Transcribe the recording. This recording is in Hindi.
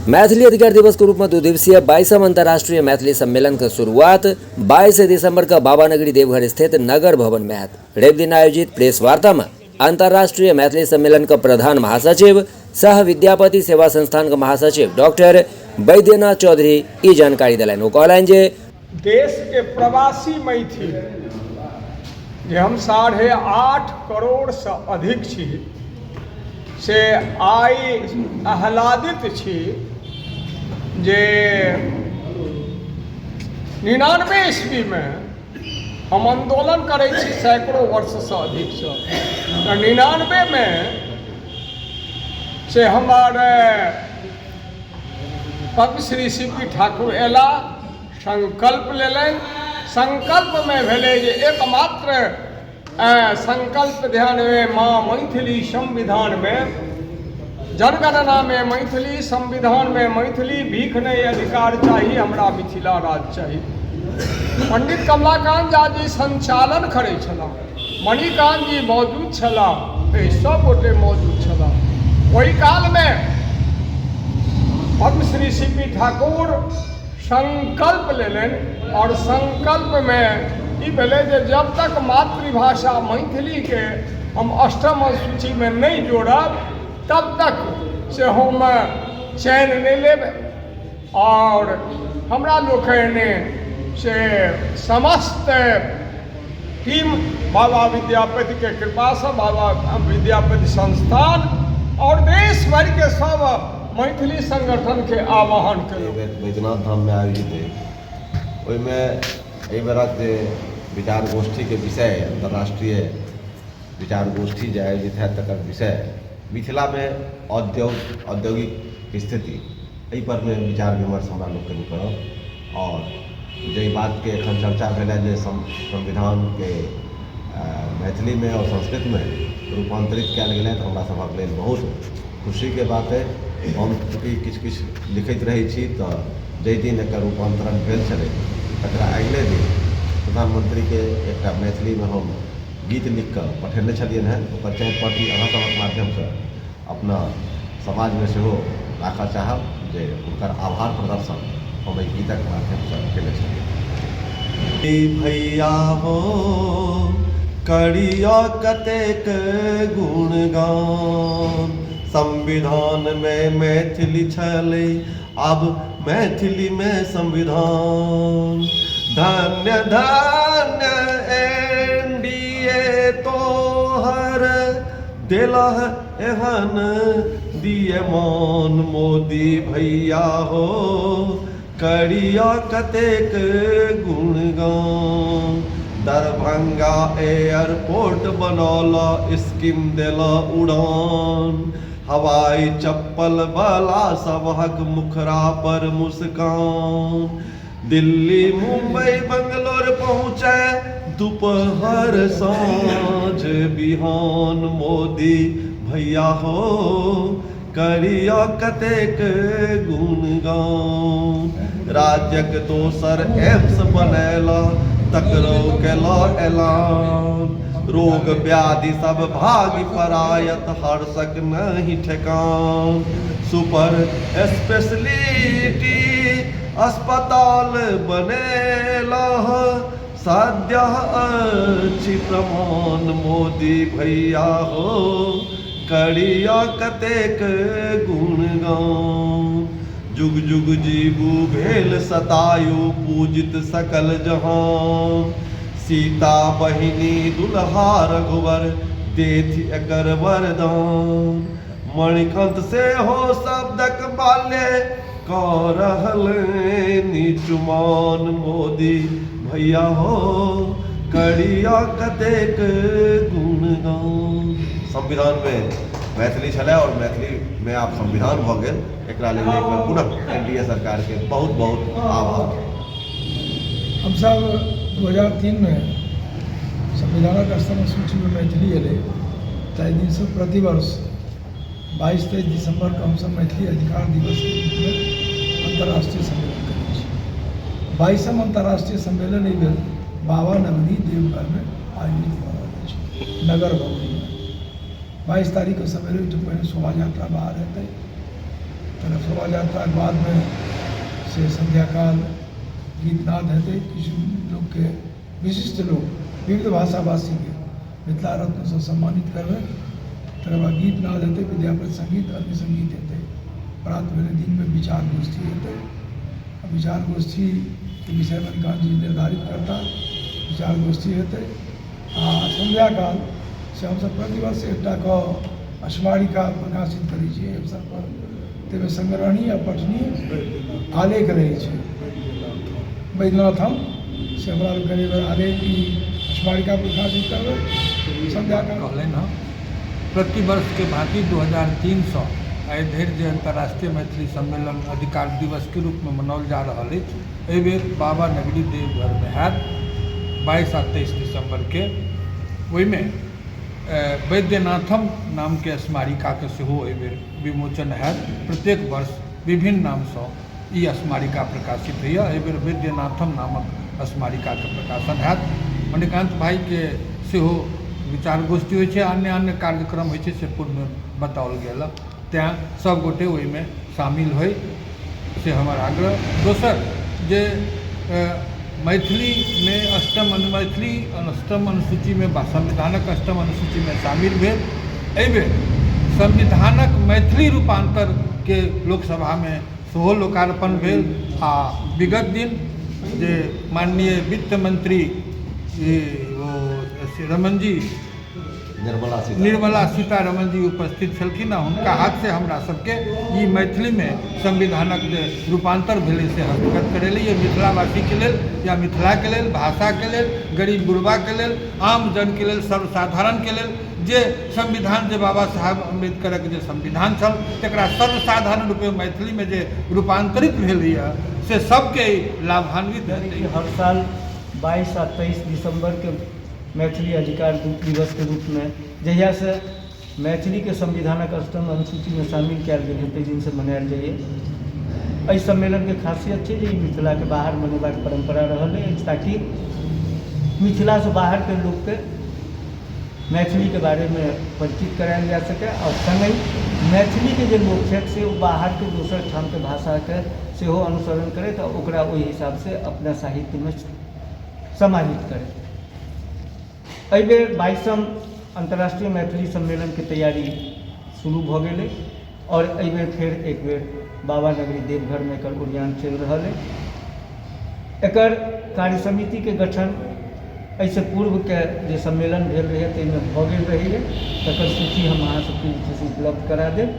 मैथिली अधिकार दिवस के रूप में 2 दिवसीय 22वां अंतर्राष्ट्रीय मैथिली सम्मेलन की शुरुआत 22 दिसंबर का बाबा नगरी देवघर स्थित नगर भवन में रवि दिन आयोजित प्रेस वार्ता में अंतर्राष्ट्रीय मैथिली सम्मेलन का प्रधान महासचिव सह विद्यापति सेवा संस्थान का महासचिव डॉक्टर बैद्यनाथ चौधरी ई जानकारी दिलाइन। कहलन जे देश के प्रवासी मैथिल जे हम 8.5 करोड़ से अधिक छी से आई आह्लादित छी जे 99 ईस्वी में हम आंदोलन करे छी सैकड़ों वर्ष से अधिक से 99 में से हमारे पद्मश्री सीपी ठाकुर एला संकल्प लेलन। संकल्प में भेले जे एकमात्र संकल्प ध्यान में माँ मैथिली संविधान में जनगणना में मैथिली संविधान में मैथिली भीख नहीं अधिकार चाहिए हमरा मिथिला राज्य चाहिए। पंडित कमलाकांत झा जी संचालन करे छला, मणिकांत जी मौजूद छला, सब गोटे मौजूद छला। वही काल में पद्मश्री सीपी ठाकुर संकल्प लेलन और संकल्प में जब तक मातृभाषा मैथिली के हम 8म सूची में नहीं जोड़ब तब तक से हम चैन नहीं लेब। और हमरा लोकनि से समस्त टीम बाबा विद्यापति के कृपा से बाबा विद्यापति संस्थान और देश भर के सब मैथिली संगठन के आह्वान करें। बैद्यनाथ धाम में आयोजित है ओहिमे एहि बेरक जे विचार गोष्ठी के विषय अंतर्राष्ट्रीय विचार गोष्ठी जो आयोजित है तकर विषय मिथिला में औद्योगिक स्थिति एहि पर में विचार विमर्श हमरा लोग कनी करब। और जे बात के एखन चर्चा भेलै जे संविधान के मैथिली में और संस्कृत में रूपांतरित कयल गेलै तऽ हमरा सभक लेल बहुत खुशी के बात है। हम चूँकि किछु लिखैत रहै छी तऽ जाहि दिन एकर रूपांतरण भेल छलै तकरा अगिले दिन प्रधानमंत्री के एक मैथिली में हम गीत लिख कर पठेने छलियन हैं। ओकर 4 प्रति अहाँ सभक माध्यम से अपना समाज में सेहो राखऽ चाहब जे हुनकर आभार प्रदर्शन हम एहि गीतक माध्यम से केने छलियन। भैया हो करिया कतेक गुणगान संविधान में मैथिली छलै अब मैथिली में संविधान। धन्य धन्य एनडीए तोहर दिला एहन दिए मान मोदी भैया हो करिया कतेक गुणगान। दरभंगा एयरपोर्ट बनौला स्कीम देला उड़ान। हवाई चप्पल वाला सबहक मुखरा पर मुस्कान। दिल्ली मुंबई बंगलोर पहुँचे दोपहर साँझ बिहान मोदी भैया हो करिया कतेक गुणगान। राज्यक दोसर एम्स बनैला तकरो केला ऐलान। रोग व्याधि सब भागी परायत हर्षक नहीं ठेकान। सुपर स्पेशलिटी अस्पताल बनेला साध्य अच्छी प्रमाण मोदी भैया हो करिया कतेक गुणगान। जुग जुग जीवू भेल सतायु पूजित सकल जहान। सीता बहिनी दुल्हा रघुवर देथि एकर वरदान। मणिकंठ से हो शब्दक बाल्य कऽ रहल निचुमान मोदी भैया हो करिया कतेक गुणगान। संविधान में मैथिली छलै और मैथिली में आप संविधान भऽ गेल एकरा लेल एक बार पुनः एनडीए सरकार के बहुत बहुत आभार। हम सब 2003 में संविधानक स्तंभ सूची में मैथिली एलै ताहि दिन से प्रतिवर्ष 22-23 दिसंबर को हम सब मैथिली अधिकार दिवस के रूप में अंतर्राष्ट्रीय सम्मेलन करै छी। 22वां अंतर्राष्ट्रीय सम्मेलन एहि बेर बाबा नगरी देवघर में आयोजित भऽ रहल अछि नगर भवन में। 22 तारीख के सवेरे जो पहले शोभा यात्रा बाहर हेतै पहले शोभा यात्रा के बाद में से संध्या काल गीत नाद हेतै किछु लोग के विशिष्ट लोग विविध भाषाभाषी के मिथिला रत्न से सम्मानित करबै। तकर बाद गीत नाद हेतै, विद्यापति संगीत, अन्य संगीत हेतै। प्रात भेले दिन में विचार गोष्ठी हेतै। विचार गोष्ठी के विषय मणिकांत जी निर्धारित करता विचार गोष्ठी हेतै। संध्या काल से हम सब प्रतिवर्ष एकटा स्मारिका प्रकाशित करै छियै एहि अवसर पर। ताहिमे संग्रहणीय आ पठनीय आलेख रहै छै। वैद्यनाथम से हमरा लोग करीब आलेख की स्मारिका प्रकाशित करबै। संध्या काल कहलनि हँ प्रतिवर्ष के भांति 2003 से आइ धरि जे अंतर्राष्ट्रीय मैथिली सम्मेलन अधिकार दिवस के रूप में मनाओल जा रहा है, एहि बेर बाबा नगरी देवघर में हैत 22 आ 23 दिसंबर के। ओहिमे वैद्यनाथम नाम के स्मारिका के सेहो एहि बेर विमोचन हैत। प्रत्येक वर्ष विभिन्न नाम से ई स्मारिका प्रकाशित होइए। एहि बेर वैद्यनाथम नामक स्मारिका के प्रकाशन हैत। मणिकांत भाई के सेहो विचार गोष्ठी होइ छै, अन्य अन्य कार्यक्रम होइ छै से पूर्व में बताओल गेल। तैं सब गोटे ओहिमे शामिल होइ से हमर आग्रह। दोसर जे मैथिली में अष्टम अनुसूची में संविधानक अष्टम अनुसूची में शामिल भेल। एहि बेर संविधानक मैथिली रूपांतर के लोकसभा में सेहो लोकार्पण भेल। आ विगत दिन जे माननीय वित्त मंत्री रमन जी निर्मला सीतारमण जी उपस्थित छलखिन। हुनका हाथ से हमरा सबके ई मैथिली में संविधानक जे रूपांतर भेलै से हस्तगत करेलै। ये मिथिलावासी के लेल या मिथिला के लेल, भाषा के लेल, गरीब गुरबा के लेल, आम जन के लेल, सर्वसाधारण के लेल जे संविधान जे बाबा साहब अम्बेडकरक जे संविधान छल तकरा सर्वसाधारण रूपे मैथिली में जे रूपांतरित भेलैए से सबके लाभान्वित हेतै। हर साल 22 आ 23 दिसंबर के मैथिली अधिकार दिवस के रूप में जहिया से मैथिली के संविधानक अष्टम अनुसूची में शामिल कयल गेल हेतै दिन से मनायल जाइए। एहि सम्मेलन के खासियत छै जे ई मिथिला के बाहर मनेबाक परंपरा रहल है, ताकि मिथिला से बाहर के लोग के मैथिली के बारे में परिचित करायल जा सके और संगहि मैथिली के जे लोग छथि से बाहर के दोसर ठाम के भाषा के सेहो अनुसरण करैत आ ओकरा ओहि हिसाब से अपना साहित्य में समाहित करैत। एहि बेर 22वीं अंतर्राष्ट्रीय मैथिली सम्मेलन के तैयारी शुरू भ गेलै और एहि बेर फिर एक बेर बाबा नगरी देवघर में एकर उद्यान चलि रहल है। एकर कार्य समिति के गठन एहिसँ पूर्व के जे सम्मेलन भेल रहै ताहिमे भऽ गेल रहैए। तकर सूची हम अहाँ सबके जे छै से उपलब्ध करा देब।